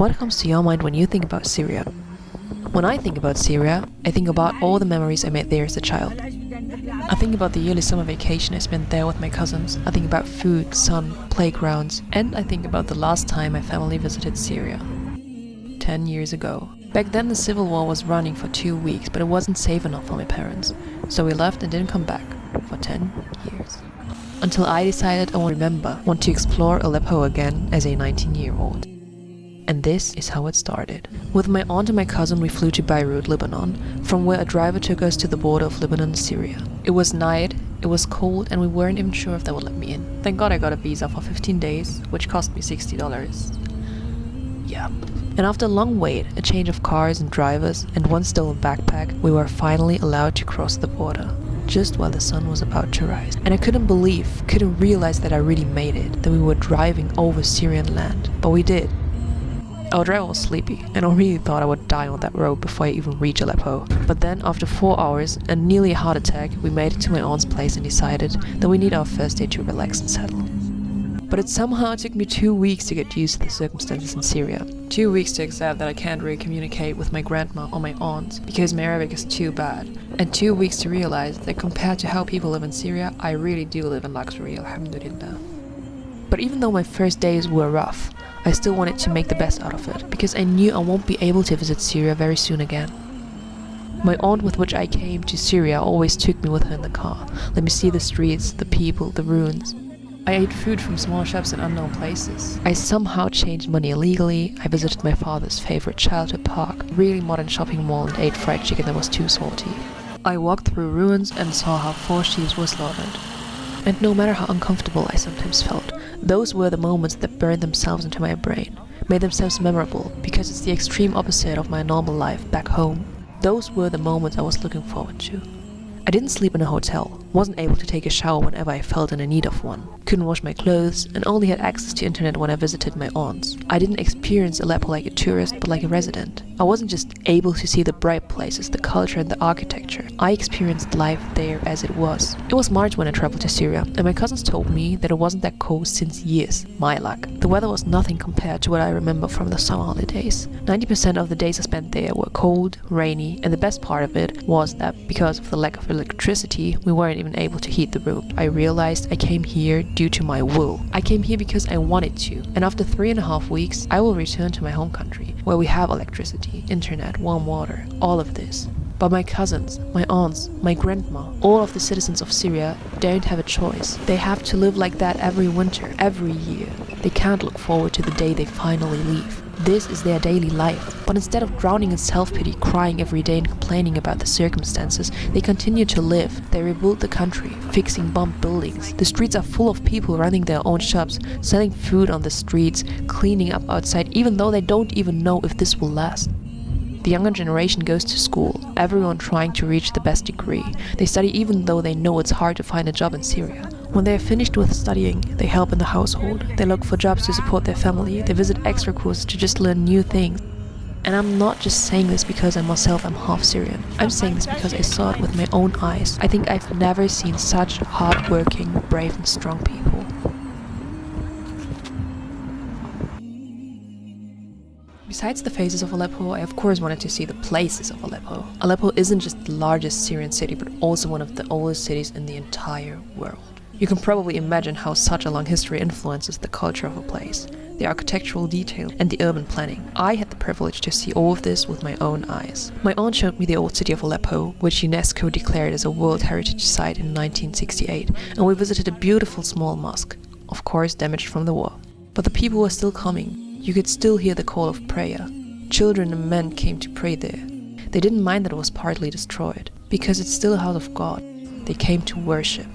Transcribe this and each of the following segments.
What comes to your mind when you think about Syria? When I think about Syria, I think about all the memories I made there as a child. I think about the yearly summer vacation I spent there with my cousins. I think about food, sun, playgrounds, and I think about the last time my family visited Syria. 10 years ago. Back then the civil war was running for 2 weeks, but it wasn't safe enough for my parents. So we left and didn't come back for 10 years. Until I decided I want to explore Aleppo again as a 19-year-old. And this is how it started. With my aunt and my cousin we flew to Beirut, Lebanon, from where a driver took us to the border of Lebanon and Syria. It was night, it was cold, and we weren't even sure if they would let me in. Thank God I got a visa for 15 days, which cost me $60. Yeah. And after a long wait, a change of cars and drivers, and one stolen backpack, we were finally allowed to cross the border. Just while the sun was about to rise. And I couldn't realize that I really made it, that we were driving over Syrian land. But we did. Our driver was sleepy, and I really thought I would die on that road before I even reached Aleppo. But then, after 4 hours and nearly a heart attack, we made it to my aunt's place and decided that we need our first day to relax and settle. But it somehow took me 2 weeks to get used to the circumstances in Syria. 2 weeks to accept that I can't really communicate with my grandma or my aunt because my Arabic is too bad. And 2 weeks to realize that compared to how people live in Syria, I really do live in luxury, alhamdulillah. But even though my first days were rough, I still wanted to make the best out of it, because I knew I won't be able to visit Syria very soon again. My aunt with which I came to Syria always took me with her in the car, let me see the streets, the people, the ruins. I ate food from small shops in unknown places. I somehow changed money illegally, I visited my father's favorite childhood park, a really modern shopping mall, and ate fried chicken that was too salty. I walked through ruins and saw how 4 sheep were slaughtered. And no matter how uncomfortable I sometimes felt, those were the moments that burned themselves into my brain, made themselves memorable, because it's the extreme opposite of my normal life back home. Those were the moments I was looking forward to. I didn't sleep in a hotel, wasn't able to take a shower whenever I felt in a need of one, couldn't wash my clothes, and only had access to internet when I visited my aunts. I didn't experience Aleppo like a tourist, but like a resident. I wasn't just able to see the bright places, the culture and the architecture. I experienced life there as it was. It was March when I traveled to Syria, and my cousins told me that it wasn't that cold since years. My luck. The weather was nothing compared to what I remember from the summer holidays. 90% of the days I spent there were cold, rainy, and the best part of it was that because of the lack of electricity, we weren't even able to heat the room. I realized I came here due to my will. I came here because I wanted to, and after 3.5 weeks, I will return to my home country, where we have electricity, internet, warm water, all of this. But my cousins, my aunts, my grandma, all of the citizens of Syria don't have a choice. They have to live like that every winter, every year. They can't look forward to the day they finally leave. This is their daily life. But instead of drowning in self-pity, crying every day and complaining about the circumstances, they continue to live. They rebuild the country, fixing bombed buildings. The streets are full of people running their own shops, selling food on the streets, cleaning up outside, even though they don't even know if this will last. The younger generation goes to school, everyone trying to reach the best degree. They study even though they know it's hard to find a job in Syria. When they are finished with studying, they help in the household. They look for jobs to support their family. They visit extra courses to just learn new things. And I'm not just saying this because I myself am half Syrian. I'm saying this because I saw it with my own eyes. I think I've never seen such hard-working, brave and strong people. Besides the faces of Aleppo, I of course wanted to see the places of Aleppo. Aleppo isn't just the largest Syrian city, but also one of the oldest cities in the entire world. You can probably imagine how such a long history influences the culture of a place, the architectural detail, and the urban planning. I had the privilege to see all of this with my own eyes. My aunt showed me the old city of Aleppo, which UNESCO declared as a World Heritage Site in 1968, and we visited a beautiful small mosque, of course damaged from the war. But the people were still coming. You could still hear the call of prayer. Children and men came to pray there. They didn't mind that it was partly destroyed, because it's still a house of God. They came to worship.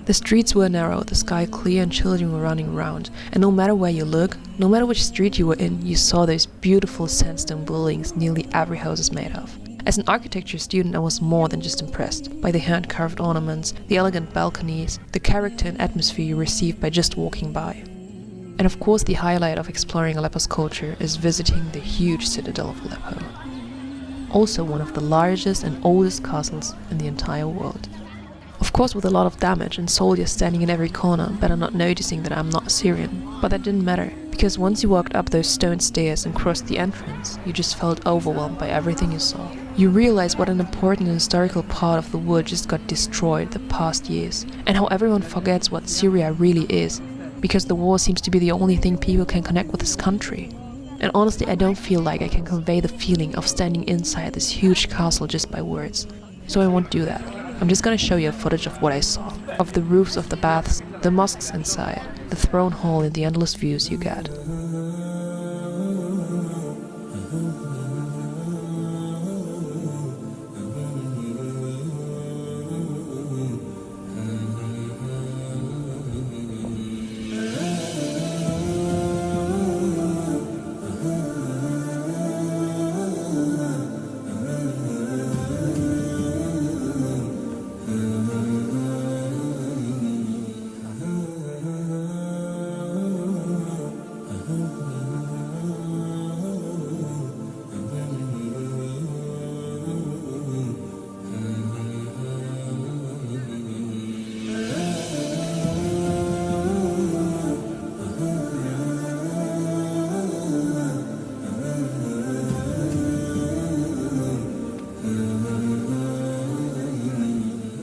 The streets were narrow, the sky clear, and children were running around. And no matter where you look, no matter which street you were in, you saw those beautiful sandstone buildings nearly every house is made of. As an architecture student, I was more than just impressed by the hand-carved ornaments, the elegant balconies, the character and atmosphere you receive by just walking by. And of course the highlight of exploring Aleppo's culture is visiting the huge citadel of Aleppo. Also one of the largest and oldest castles in the entire world. Of Of course with a lot of damage and soldiers standing in every corner, better not noticing that I'm not Syrian. But that didn't matter, because once you walked up those stone stairs and crossed the entrance, you just felt overwhelmed by everything you saw. You realize what an important historical part of the world just got destroyed the past years, and how everyone forgets what Syria really is, because the war seems to be the only thing people can connect with this country. And honestly, I don't feel like I can convey the feeling of standing inside this huge castle just by words. So I won't do that. I'm just gonna show you a footage of what I saw. Of the roofs of the baths, the mosques inside, the throne hall and the endless views you get.